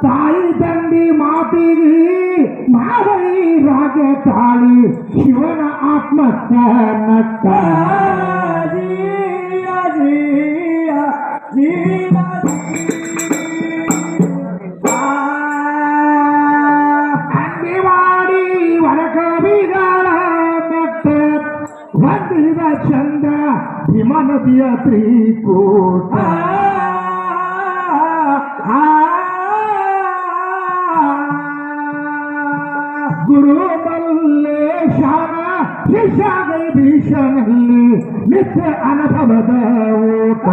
ತಾಯಿ ತಂದಿ ಮಾತಿಗೆ ಮಾವಳಿ ರಾಗ ತಾಳಿ ಶಿವನ ಆತ್ಮಕ್ಕ ನಕ್ಕ ಅಂಗವಾಡಿ ವರಕವಿಗಳ ಮೆಟ್ಟ ಬಂದಿದ ಚಂದ ಭೀಮಾ ನದಿಯ ತ್ರಿಕೂಟ ಗುರು ಮಲ್ಲೇಶನ ಶಿಷ್ಯಾಗೈ ಭೀಷಣಲ್ಲಿ ನಿತ್ಯ ಅನುಭವದ ಊಟ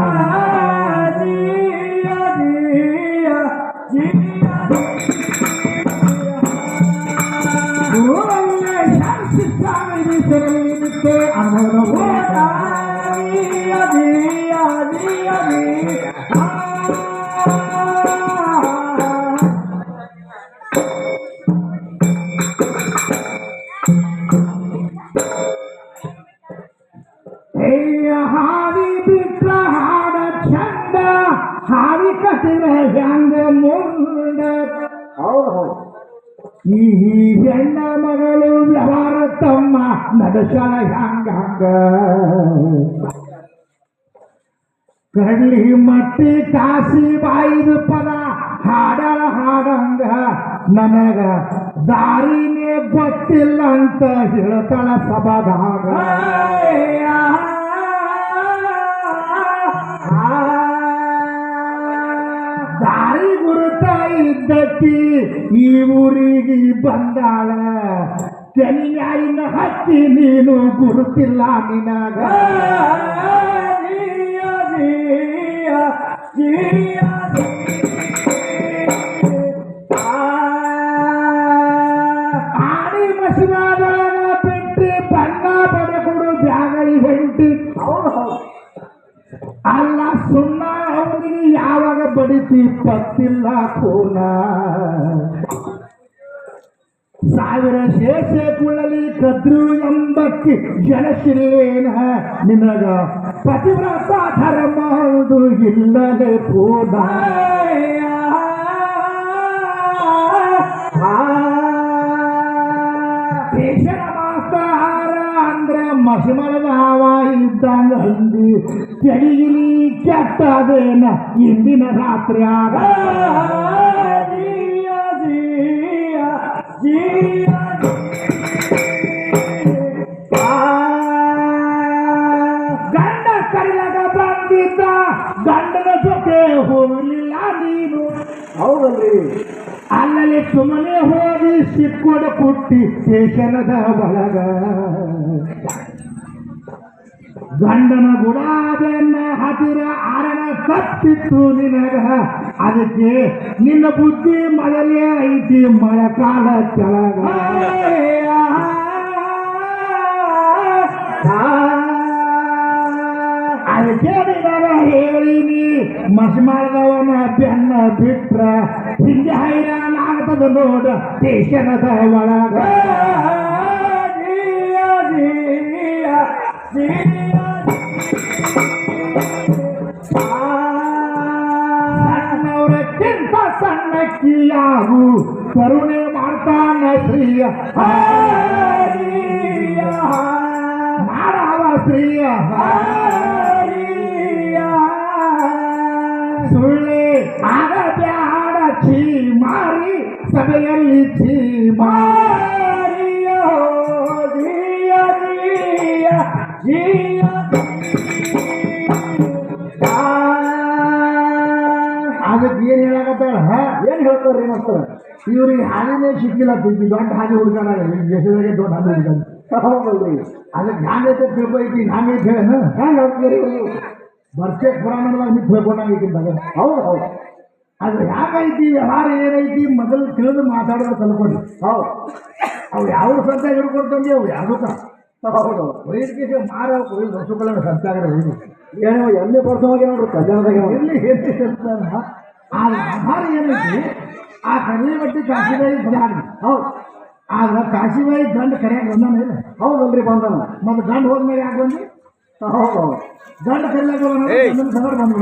ಗುರು ಮಲ್ಲೇಶ ಶಿಷ್ಯಾಗೈ ಭೀಷಣಲ್ಲಿ ನಿತ್ಯ ಅನುಭವದ ಹಾರಿ ಬಿಟ್ಟ ಹಾಡ ಚಂದ ಹಾರಿ ಕಟ್ಟಿದ ಹೆಂಗ ಮುಂದ ಈ ಹೆಣ್ಣ ಮಗಳು ವ್ಯವಹಾರ ತಮ್ಮ ನಡೆಸಳ ಹಂಗ ಕಡ್ಲಿ ಮಟ್ಟಿ ಕಾಸಿ ಬಾಯಿದ ಪದ ಹಾಡಳ ಹಾಡಂಗ ನನಗ ದಾರಿನೇ ಗೊತ್ತಿಲ್ಲ ಅಂತ ಹೇಳ್ತಾಳ ಸಭಾದಾಗ ದಾರಿ ಗುರುತ ಇದ್ದಕ್ಕಿ ಈ ಊರಿಗೆ ಬಂದಾಳ ತೆಲಿ ಮ್ಯಾಲಿನ ಹತ್ತಿ ನೀನು ಗುರುತಿಲ್ಲ ನಿನಗ ಆಡಿ ಮಸಿವಾದ ಬಿಟ್ಟು ಬಣ್ಣ ಪಡೆಕೊಡು ಬ್ಯಾಗಳಿ ಹೊಂಟಿ ಅಲ್ಲ ಸುಣ್ಣ ಅವನಿಗೆ ಯಾವಾಗ ಬಡಿತಿ ಪತ್ತಿಲ್ಲ ಕೂನ ಸಾವಿರ ಶೇಷ ಕುಳ್ಳಲಿ ಕದ್ರು ಎಂಬಕ್ಕೆ ಜನಶಿಲ್ಲೇನ ನಿನಗ ಪತಿವ್ರತ ಧರ್ಮದು ಇಲ್ಲದೆ ಕೂನ ದೇಶದ ಮಾಸ್ತಾರ ಅಂದ್ರೆ ಮಸಿಮಲದ ಹವ ಇದ್ದಂಗ ಹಿಂದಿ ತೆಗಿಲಿ ಕೆಟ್ಟದೇನ ಇಂದಿನ ರಾತ್ರಿ ಆಗ ಗಂಡ ಕರಿಲಾಗ ಬಂದಿದ್ದ ಗಂಡನ ಜೊತೆ ಹೋಗಲಿಲ್ಲ ನೀನು ಹೌದಲ್ರಿ ಅಲ್ಲಲ್ಲಿ ಸುಮ್ಮನೆ ಹೋಗಿ ಸಿಕ್ಕೋಡ ಕುಟ್ಟಿ ಸ್ಟೇಷನದ ಒಳಗ ಗಂಡನ ಗುಡಾಬೆನ್ನ ಹತ್ತಿರ ಆರಣ ತಪ್ಪಿತ್ತು ನಿನಗ ಅದಕ್ಕೆ ನಿನ್ನ ಬುದ್ಧಿ ಮಳೆಯೇ ಐತಿ ಮಳೆಕಾಲ ಕೆಳಗ ಅದಕ್ಕೆ ನಿನಗ ಹೇಳಿನಿ ಮಸ್ಮಾಳದವನ ಬೆನ್ನ ಬಿಟ್ರ ಹಿಂದೆ ಹೈರಾಣ ಆಗ್ತದ ನೋಡ ಸ್ಟೇಷನದ ಒಳಗ ಸಣ್ಣವ್ರಕ್ಕಿಂತ ಸಣ್ಣಕ್ಕಿಯಾಗು ಕರುಣೆ ಮಾಡ್ತಾನ ಶ್ರೀಯ ಮಾಡವ ಶ್ರೀಯ ಸುಳ್ಳೆ ಆಗ ಬ್ಯಾಡ ಛೀ ಮಾರಿ ಸಭೆಯಲ್ಲಿ ಛೀ ಮಾರಿಯೋ ಜಿಯ ಜಿಯ ಜಿಯ ಅದಕ್ಕೆ ಏನ್ ಹೇಳಕತ್ತಾಳ ಏನ್ ಹೇಳ್ತಾರ್ರಿ ಮಾಸ್ತರ ಇವ್ರಿಗೆ ಹಾನಿನೇ ಸಿಕ್ಕಿಲ್ಲ ತಿಂತಿ ದೊಡ್ಡ ಹಾನಿ ಹುಡುಗಾನ ದೇಶದಾಗೆ ದೊಡ್ಡ ಹಾನಿ ಹುಡುಗಾನ ಹೌದಲ್ರಿ ಅದಕ್ಕೆ ಹ್ಯಾಂಗೈತೆ ತಿಳ್ಕೊಯ್ತಿ ಹ್ಯಾಂಗೈತೆ ಹೇಳ ಹ್ಯಾಂಗ ಹೋಗ್ತೀರಿ ಬರ್ಚೆಕ್ ಪುರಾಣದಾಗ ನಿಂತು ಹೇಳ್ಕೊಂಡಾಗೈತಿಂದಾಗ ಹೌದು ಹೌದು ಅದು ಯಾಕೈತಿ ವ್ಯವಹಾರ ಏನೈತಿ ಮೊದಲು ತಿಳಿದು ಮಾತಾಡೋದು ಕಲ್ಕೊಂಡು ಹೌದು ಅವು ಯಾವ ಸಂತ್ಯಾಗ ಹಿಡ್ಕೊಡ್ತಂದಿ ಅವು ಯಾವ್ದಕ್ಕ ಹೌದು ವೈದ್ಯಕೀಯ ಮಾರ ವಸ್ತುಗಳನ್ನ ಸಂತ್ಯಾಗ ಹೋಗಿ ಏನೋ ಎಲ್ಲಿ ಬರ್ಸೋಗಿ ನೋಡ್ರಿ ಕಲ್ಯಾಣದಾಗ ಎಲ್ಲಿ ಎಲ್ಲಿ ಹೇಳ್ತಾರ ಆ ವ್ಯವಹಾರ ಏನೈತಿ ಆ ಕಡಲೆ ಬಟ್ಟಿ ಕಾಸಿದಾಗಿ ಬದಾಡಿ ಹೌದು ಆದ್ರೆ ಕಾಶಿಬಾಯಿ ಗಂಡ ಕರೆಯಾಗ ಬಂದಾನ ಇಲ್ಲ ಹೌದಲ್ರಿ ಬಂದನ. ಮತ್ತೆ ಗಂಡ ಹೋದ್ಮೇಲೆ ಯಾಕೆ ಬಂದು ಹೌದು ಗಂಡ ಕರೆಯಾಗ ಗಂಡನ ಸಂಗಡ ಬಂದ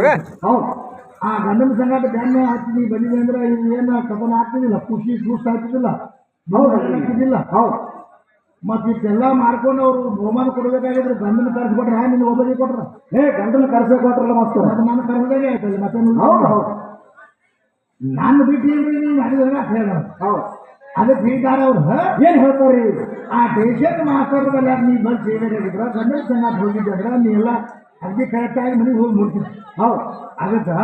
ಹೌದು. ಆ ಗಂಡನ ಸಂಗಡ ಬೆನ್ನ ಹಾಕ್ತಿದ್ವಿ ಬಂದಿದೆ ಅಂದ್ರೆ ಏನು ಕಥನ ಆಗ್ತಿದ್ದಿಲ್ಲ, ಖುಷಿ ಆಗ್ತಿದ್ದಿಲ್ಲ, ಆಗ್ತಿದ್ದಿಲ್ಲ. ಹೌದು. ಮತ್ತೆ ಇಷ್ಟೆಲ್ಲ ಮಾಡ್ಕೊಂಡು ಅವ್ರು ಬಹುಮಾನ ಕೊಡ್ಬೇಕಾಗಿದ್ರೆ ಗಂಡನ ಕರ್ಸ್ಕೊಟ್ರ ನಿನ್ನ ಒಬ್ಬರಿಗೆ ಕೊಟ್ರ ಗಂಡನ ಕರ್ಸೇ ಕೊಟ್ರಲ್ಲ ಮಸ್ತ್. ಅದು ನಾನು ಕರ್ಸದಾಗೆ ಆಯ್ತಲ್ಲ ಮತ್ತೆ ಹೌದು ಹೌದು. ನಾನು ಬಿಟ್ಟು ಏನ್ರಿ ನೀವು ಮಾಡಿದ್ರೆ ಅಂತ ಹೇಳಿದ. ಹೌದು. ಅದಕ್ಕೆ ಹೇಳ್ತಾರೆ ಅವ್ರು ಏನ್ ಹೇಳ್ತಾರ್ರಿ? ಆ ದೇಶದ ಮಾತಾಡೋದಲ್ಲ ನೀ ಬಂದು ಸೇವೆಯಾಗಿದ್ರ ಗಂಡನ ಚೆನ್ನಾಗಿ ಹೋಗಿದ್ದಂದ್ರ ನೀ ಎಲ್ಲ ಅಗ್ದಿ ಕರೆಕ್ಟಾಗಿ ಮನೆಗೆ ಹೋಗಿ ಮುಡ್ತೀನಿ. ಹೌದು. ಅದಕ್ಕೆ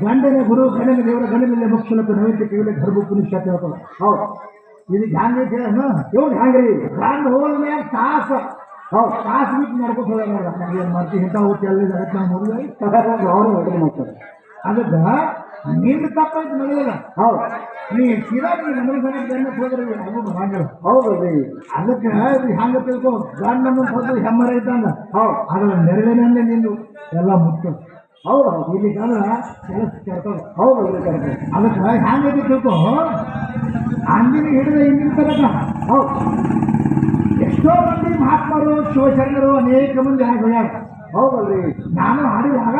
ಗಂಡನ ಗುರು ಗಂಡನ ದೇವರ ಗಂಡನಲ್ಲಿ ಮುಖ್ಯಲಕ್ಕ ನೈವೇದ್ಯ ಕೇಳಿ ಗರ್ಭ ಪುನಿಷ್ಠ ಹೇಳ್ತಾರೆ. ಹೌದು. ಇದಕ್ಕೆ ಹ್ಯಾಂಗೈತೆ ಇವ್ರು ಹ್ಯಾಂಗ್ರಿ? ಗಂಡ ಹೋದ್ಮೇಲೆ ತಾಸ ಹೌದು. ತಾಸು ಬಿಟ್ಟು ನಡ್ಕೊತ ಹೋಗೋಣ ನನಗೆ ಏನು ಮಾಡ್ತೀವಿ ಇಂಥ ಹೋಗಿ ಅಲ್ಲಿ ಜಗತ್ತು ನಾವು ನೋಡಿದ್ವಿ. ಅವ್ರು ಹೊಡೆದು ಮಾಡ್ತಾರೆ. ಅದಕ್ಕೆ ನಿನ್ನ ತಪ್ಪಾಯ್ತು ನಡೆಯಲ್ಲ. ಹೌದು. ನೀ ಸೀದಾ ನೀ ಮನೆ ಮನೆ ಗಂಡ ಹೋದ್ರೆ ಅದು ಬರಂಗಿಲ್ಲ. ಹೌದಲ್ರಿ. ಅದಕ್ಕೆ ಹಂಗ ತಿಳ್ಕೊ ಗಂಡನ ಹೊತ್ತು ಹೆಮ್ಮರ ಇದ್ದಂಗ ಹೌದು. ಅದರ ನೆರಳಿನಲ್ಲೇ ನಿಂದು ಎಲ್ಲ ಮುಟ್ಟು. ಹೌದು ಹೌದು. ಇಲ್ಲಿ ಕಾಲ ಕೆಲಸ ಕೆಡ್ತದ. ಹೌದಲ್ರಿ ಕರೆಕ್ಟ್. ಅದಕ್ಕೆ ಹ್ಯಾಂಗೈತಿ ತಿಳ್ಕೊ ಅಂದಿನ ಹಿಡಿದ ಹಿಂದಿನ ತನಕ ಹೌದು. ಎಷ್ಟೋ ಮಂದಿ ಮಹಾತ್ಮರು ಶಿವಶರಣರು ಅನೇಕ ಮಂದಿ ಆಗಿ ಹೋಗ್ಯಾರ. ಹೌದಲ್ರಿ. ನಾನು ಹಾಡಿದಾಗ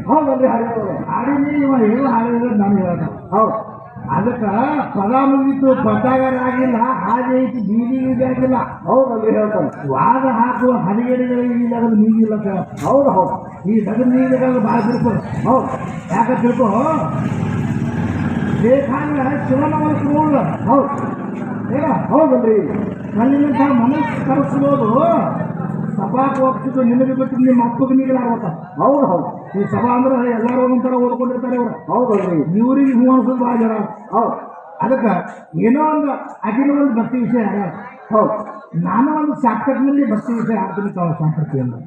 ಹೌದಲ್ರಿ ಹರಿಯವರು ಹಾಡಿನಿ ಇವ ಏನು ಹಾಡಿದ್ರೆ ನಾನು ಹೇಳೋದು. ಹೌದು. ಅದಕ್ಕೆ ಪದ ಮುಗಿತು ಪದಾಗಾರ ಆಗಿಲ್ಲ, ಹಾಗೆ ಐತಿ ಬೀದಿಗೆ ಆಗಿಲ್ಲ. ಹೌದಲ್ರಿ ಹೇಳ್ತಾರೆ. ವಾದ ಹಾಕುವ ಹದಿಗೇಡಿಗಳಿಗೆ ಈ ಲಗದ ನೀಗಿಲ್ಲ ಸರ್. ಹೌದು ಹೌದು. ಈ ಲಗದ ನೀಗಿದಾಗ ಭಾಳ ತಿಳ್ಕೊ. ಹೌದು. ಯಾಕೆ ತಿಳ್ಕೊ ಬೇಕಾದ್ರೆ ಶಿವನ ಮನಸ್ಸು ನೋಡ. ಹೌದು. ಏನ ಹೌದಲ್ರಿ. ನನ್ನಿಂದ ಮನಸ್ಸು ಕರೆಸ್ಬೋದು ಸಭಾಕ್ಕೆ ಹೋಗ್ತಿದ್ದು ನಿನಗೆ ಬಿಟ್ಟು ನಿಮ್ಮ ಅಪ್ಪಗೆ ನೀಗಲಾಗ್ಬೇಕ. ಹೌದು ಹೌದು. ಈ ಸಭಾ ಅಂದ್ರೆ ಎಲ್ಲರೂ ಒಂದೊಂಥರ ಓದ್ಕೊಂಡಿರ್ತಾರೆ ಇವರು. ಹೌದಲ್ರಿ. ಇವ್ರಿಗೆ ಹೂ ಅನ್ಸೋದು ಭಾಳ ಜನ. ಹೌದು. ಅದಕ್ಕೆ ಏನೋ ಒಂದು ಅದಿನ ಒಂದು ಭಕ್ತಿ ವಿಷಯ ಯಾರು. ಹೌದು. ನಾನು ಒಂದು ಶಾಸ್ತ್ರಜ್ಞಲ್ಲಿ ಭಕ್ತಿ ವಿಷಯ ಹಾಡ್ತೀನಿ ತಾವು ಸಂಸ್ಕೃತಿಯನ್ನು.